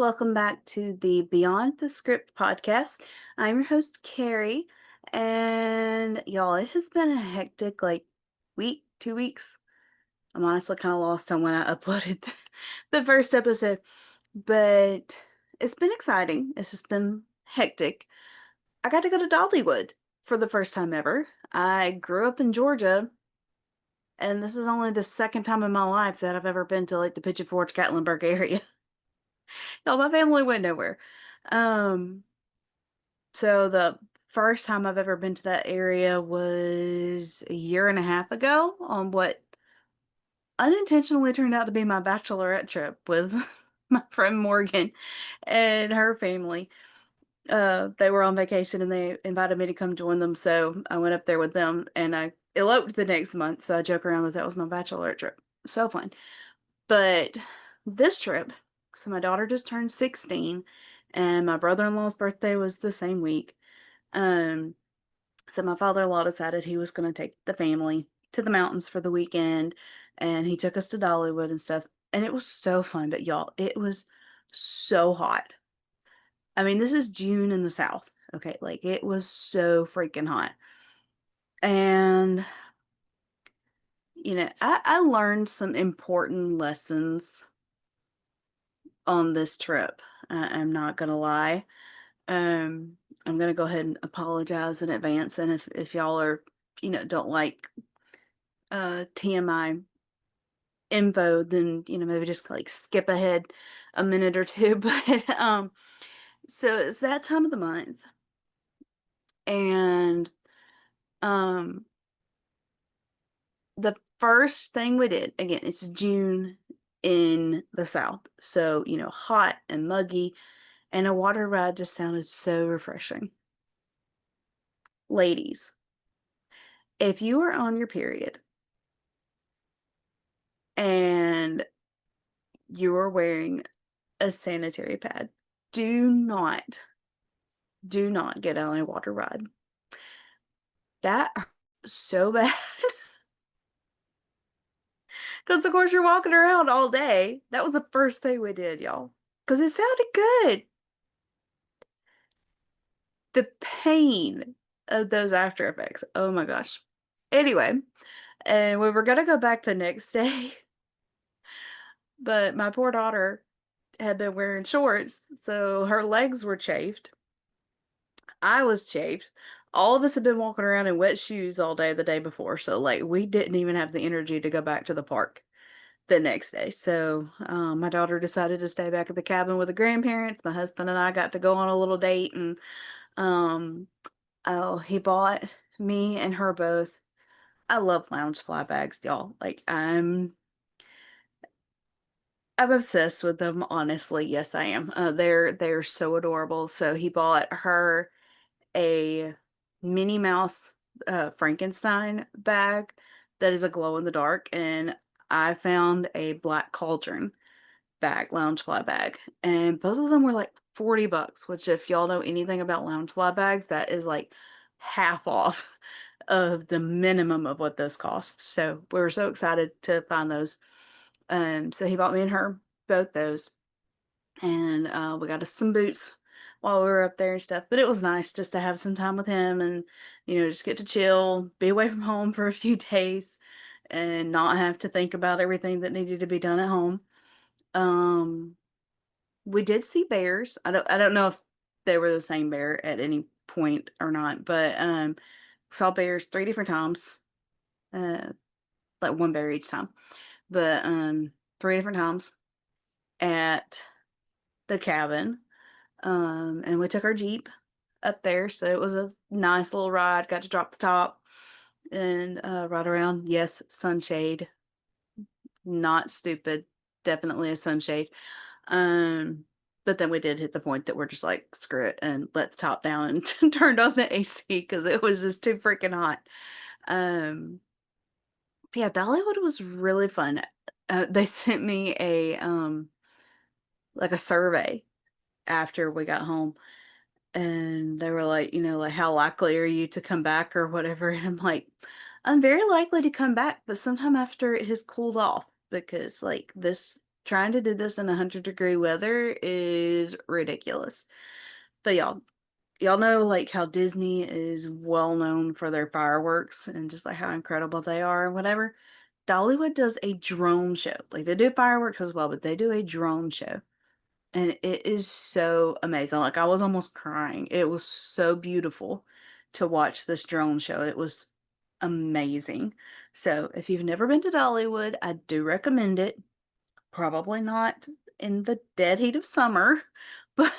Welcome back to the Beyond the Script podcast. I'm your host, Kerri, and y'all, it has been a hectic week, 2 weeks. I'm honestly kind of lost on when I uploaded the first episode, but it's been exciting. It's just been hectic. I got to go to Dollywood for the first time ever. I grew up in Georgia, and this is only the second time in my life that I've ever been to the Pigeon Forge, Gatlinburg area. No, my family went nowhere. Um, so the first time I've ever been to that area was a year and a half ago on what unintentionally turned out to be my bachelorette trip with my friend Morgan and her family. They were on vacation and they invited me to come join them, so I went up there with them and I eloped the next month. So I joke around that was my bachelorette trip. So fun. But this trip, so my daughter just turned 16 and my brother-in-law's birthday was the same week. Um, so my father-in-law decided he was going to take the family to the mountains for the weekend, and he took us to Dollywood and stuff. And it was so fun, but y'all, it was so hot. I mean, this is June in the South. Okay, it was so freaking hot. And I learned some important lessons on this trip. I'm not gonna lie. I'm gonna go ahead and apologize in advance. And if y'all are, don't like TMI info, then maybe just skip ahead a minute or two. But so it's that time of the month, and um, the first thing we did, again, it's June in the South, so hot and muggy, and a water ride just sounded so refreshing. Ladies, if you are on your period and you are wearing a sanitary pad, do not, do not get on a water ride. That hurt so bad. Because, of course, you're walking around all day. That was the first thing we did, y'all. Because it sounded good. The pain of those after effects. Oh my gosh. Anyway, and we were going to go back the next day, but my poor daughter had been wearing shorts, so her legs were chafed. I was chafed. All of us had been walking around in wet shoes all day the day before, so we didn't even have the energy to go back to the park the next day. So my daughter decided to stay back at the cabin with the grandparents. My husband and I got to go on a little date, and um, oh, he bought me and her both. I love Loungefly bags, y'all. I'm obsessed with them, honestly. Yes, I am. They're so adorable. So he bought her a Minnie Mouse Frankenstein bag that is a glow in the dark, and I found a Black Cauldron bag, Loungefly bag, and both of them were like $40, which if y'all know anything about Loungefly bags, that is like half off of the minimum of what those cost. So we were so excited to find those. So he bought me and her both those, and we got us some boots while we were up there and stuff. But it was nice just to have some time with him and just get to chill, be away from home for a few days, and not have to think about everything that needed to be done at home. Um, we did see bears. I don't know if they were the same bear at any point or not, but saw bears 3 different times. Uh, like one bear each time. But 3 different times at the cabin. And we took our Jeep up there, so it was a nice little ride. Got to drop the top and ride around. Yes, sunshade. Not stupid. Definitely a sunshade. Um, but then we did hit the point that we're just like, screw it, and let's top down and turned on the AC because it was just too freaking hot. Um, yeah, Dollywood was really fun. They sent me a survey after we got home, and they were like, how likely are you to come back or whatever? And I'm like, I'm very likely to come back, but sometime after it has cooled off because this Trying to do this in 100-degree weather is ridiculous. But y'all know like how Disney is well known for their fireworks and just like how incredible they are and whatever. Dollywood does a drone show. Like they do fireworks as well, but they do a drone show. And it is so amazing. Like I was almost crying. It was so beautiful to watch this drone show. It was amazing. So if you've never been to Dollywood, I do recommend it. Probably not in the dead heat of summer, but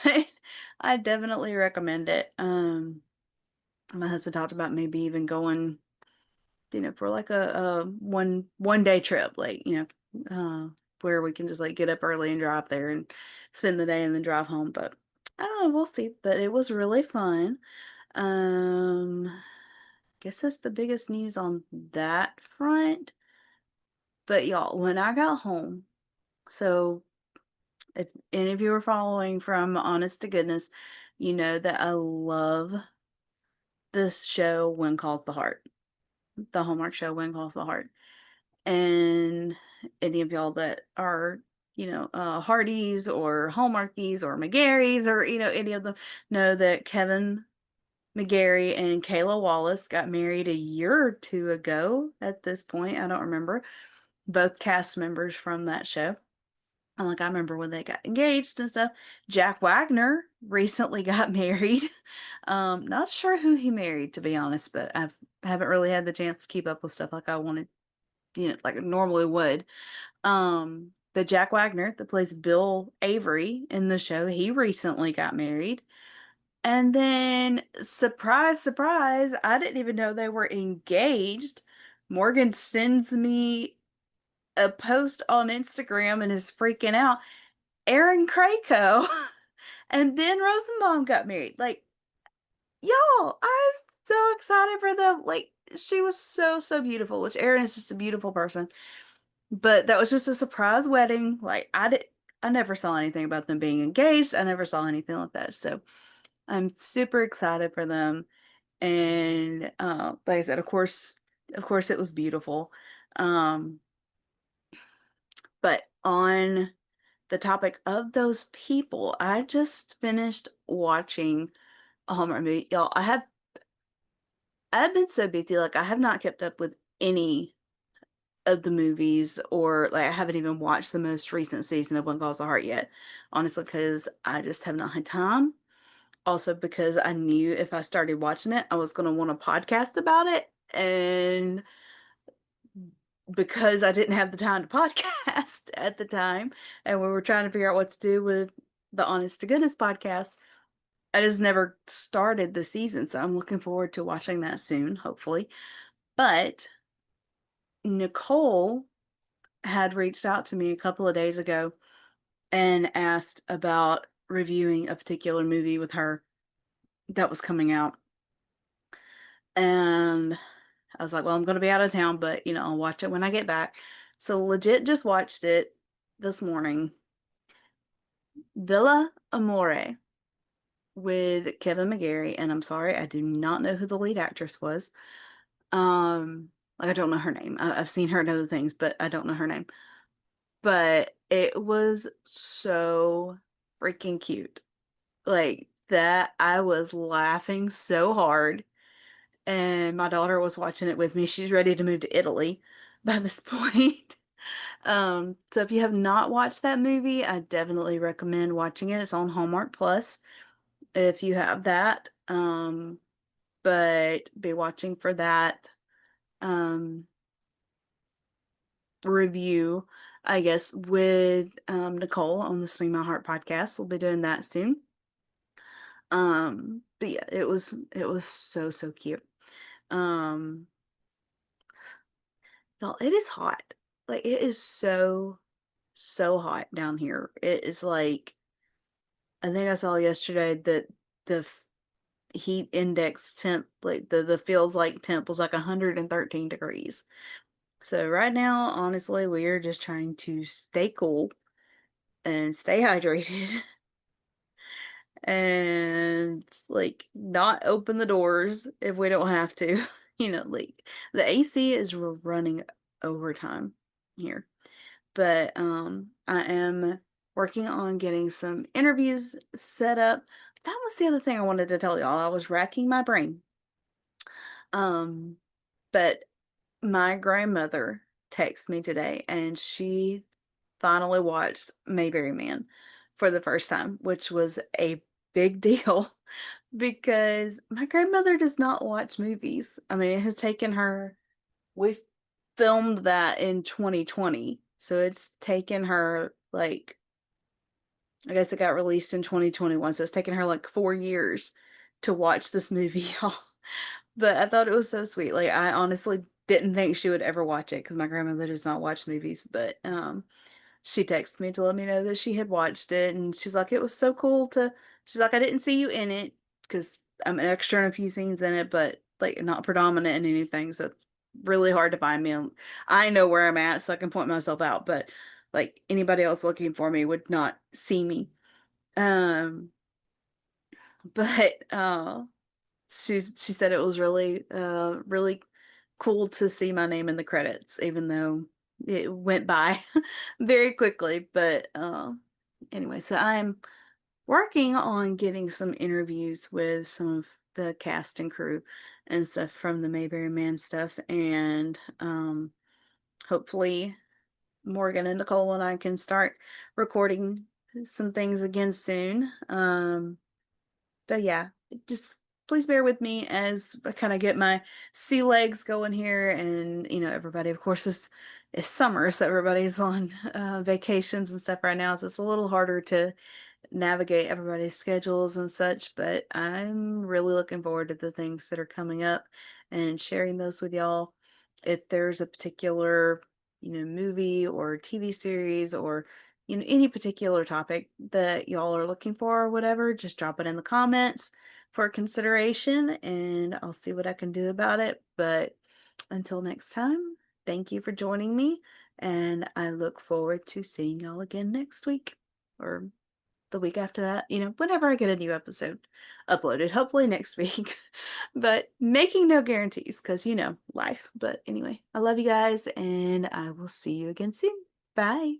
I definitely recommend it. My husband talked about maybe even going, for like a one day trip, like, where we can just like get up early and drive there and spend the day and then drive home. But I don't know, we'll see. But it was really fun. Guess that's the biggest news on that front. But y'all, when I got home, so if any of you are following from Honest to Goodness, you know that I love this show, When Calls the Heart, the Hallmark show, When Calls the Heart. And any of y'all that are, Hardys or Hallmarkies or McGarrys or, any of them know that Kevin McGarry and Kayla Wallace got married a year or two ago at this point. I don't remember. Both cast members from that show. And like I remember when they got engaged and stuff. Jack Wagner recently got married. Not sure who he married to be honest, but I haven't really had the chance to keep up with stuff like I wanted, like I normally would. But Jack Wagner that plays Bill Avery in the show, he recently got married. And then surprise, surprise, I didn't even know they were engaged. Morgan sends me a post on Instagram and is freaking out. Aaron Krakow and Ben Rosenbaum got married. Like, y'all, I'm so excited for them. Like, she was so, so beautiful, which Aaron is just a beautiful person. But that was just a surprise wedding. Like, I never saw anything about them being engaged. I never saw anything like that. So I'm super excited for them. And like I said, of course it was beautiful. Um, but on the topic of those people, I just finished watching a Hallmark movie. Y'all, I've been so busy, like I have not kept up with any of the movies, or like I haven't even watched the most recent season of One Calls the Heart yet. Honestly, because I just have not had time. Also because I knew if I started watching it, I was gonna want a podcast about it. And because I didn't have the time to podcast at the time, and we were trying to figure out what to do with the Honest to Goodness podcast, I just never started the season. So I'm looking forward to watching that soon, hopefully. But Nicole had reached out to me a couple of days ago and asked about reviewing a particular movie with her that was coming out. And I was like, well, I'm going to be out of town, but I'll watch it when I get back. So legit just watched it this morning. Villa Amore with Kevin McGarry, and I'm sorry, I do not know who the lead actress was. Like I don't know her name. I've seen her in other things, but I don't know her name. But it was so freaking cute. Like that, I was laughing so hard. And my daughter was watching it with me. She's ready to move to Italy by this point. So if you have not watched that movie, I definitely recommend watching it. It's on Hallmark Plus if you have that. But be watching for that um review, I guess, with Nicole on the Swing My Heart podcast. We'll be doing that soon. But yeah, it was so so cute. Um, y'all, it is hot. Like it is so so hot down here. It is like I think I saw yesterday that the heat index temp, like the feels like temp was like 113 degrees. So right now, honestly, we are just trying to stay cool and stay hydrated and like not open the doors if we don't have to. Like the AC is running overtime here. But I am working on getting some interviews set up. That was the other thing I wanted to tell y'all. I was racking my brain. Um, but my grandmother texted me today and she finally watched Mayberry Man for the first time, which was a big deal because my grandmother does not watch movies. I mean, it has taken her, we filmed that in 2020. So it's taken her like, I guess it got released in 2021. So it's taken her like 4 years to watch this movie, y'all. But I thought it was so sweet. Like I honestly didn't think she would ever watch it because my grandmother does not watch movies. But she texted me to let me know that she had watched it, and she's like, it was so cool to. She's like, I didn't see you in it because I'm an extra in a few scenes in it, but like not predominant in anything. So it's really hard to find me. I know where I'm at, so I can point myself out. But like anybody else looking for me would not see me. Um, but she said it was really cool to see my name in the credits, even though it went by very quickly. But anyway, so I'm working on getting some interviews with some of the cast and crew and stuff from the Mayberry Man stuff, and hopefully Morgan and Nicole and I can start recording some things again soon. But yeah, just please bear with me as I kind of get my sea legs going here. And, everybody, of course, is summer, so everybody's on vacations and stuff right now. So it's a little harder to navigate everybody's schedules and such. But I'm really looking forward to the things that are coming up and sharing those with y'all. If there's a particular, movie or TV series or any particular topic that y'all are looking for or whatever, just drop it in the comments for consideration and I'll see what I can do about it. But until next time, thank you for joining me and I look forward to seeing y'all again next week or the week after that, whenever I get a new episode uploaded, hopefully next week. But making no guarantees because, life. But anyway, I love you guys and I will see you again soon. Bye.